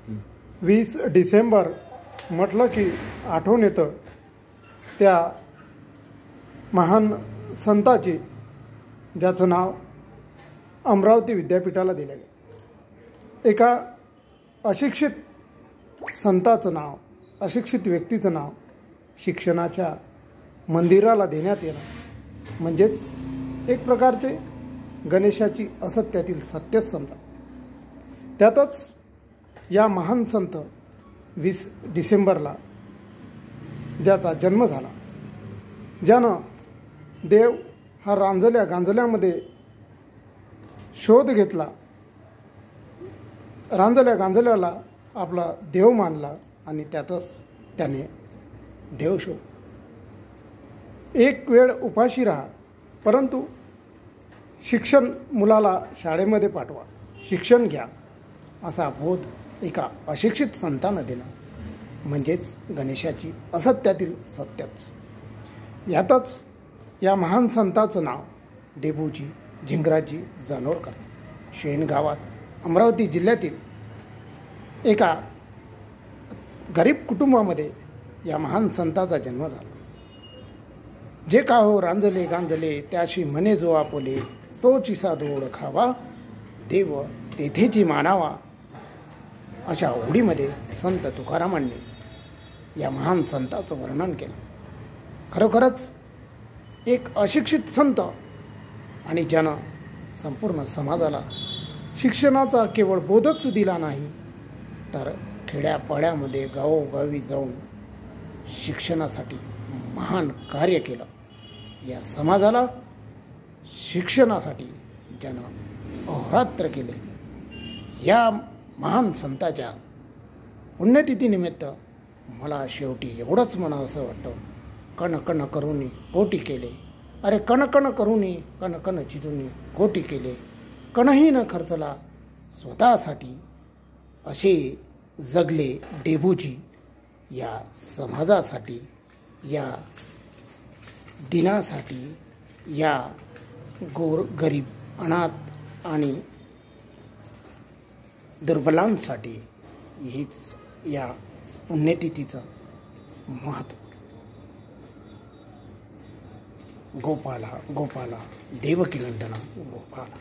20 डिसेंबर म्हटलं की आठवण येतं त्या महान संताची ज्याचं नाव अमरावती विद्यापीठाला दिलं गेलं। एका अशिक्षित संताचं नाव, अशिक्षित व्यक्तीचं नाव शिक्षणाच्या मंदिराला देण्यात येणं म्हणजेच एक प्रकारचे गणेशाची असत्यातील सत्यच समजा। त्यातच या महान संत 20 डिसेंबरला ज्याचा जन्म झाला, ज्यानं देव हा रांजल्या गांजल्यामध्ये शोध घेतला, रांजल्या गांजल्याला आपला देव मानला आणि त्यातच त्याने देव शोध। एक वेळ उपाशी राहा, परंतु शिक्षण मुलाला शाळेमध्ये पाठवा, शिक्षण घ्या, असा बोध एका अशिक्षित संतानं दिला म्हणजेच गणेशाची असत्यातील सत्यच। यातच या महान संताचं नाव डेबूजी झिंगराजी जानोरकर, शेण गावात अमरावती जिल्ह्यातील एका गरीब कुटुंबामध्ये या महान संताचा जन्म झाला। जे का हो रांजले गांजले त्याशी म्हणे जो आपुले, तोची साधू ओळखावा देव तेथेची मानावा, अशा ओढीमध्ये संत तुकारामांनी या महान संताचं वर्णन केलं। खरोखरच एक अशिक्षित संत आणि ज्यानं संपूर्ण समाजाला शिक्षणाचा केवळ बोधच दिला नाही, तर खेड्यापाड्यामध्ये गावोगावी जाऊन शिक्षणासाठी महान कार्य केलं। या समाजाला शिक्षणासाठी ज्यानं अहोरात्र केले, या महान संताच्या पुण्यतिथीनिमित्त मला शेवटी एवढंच म्हणावंसं वाटतं, कण कण करूनी कोटी केले, अरे कण कण करूनी कण कण चिजूनी कोटी केले, कणही न खर्चला स्वतःसाठी असे जगले डेबूजी या समाजासाठी, या दिनासाठी, या गरीब अनाथ आणि दुर्बलांसाठी। हीच या पुण्यतिथीचं महत्त्व। गोपाला गोपाला देवकी नंदना गोपाला।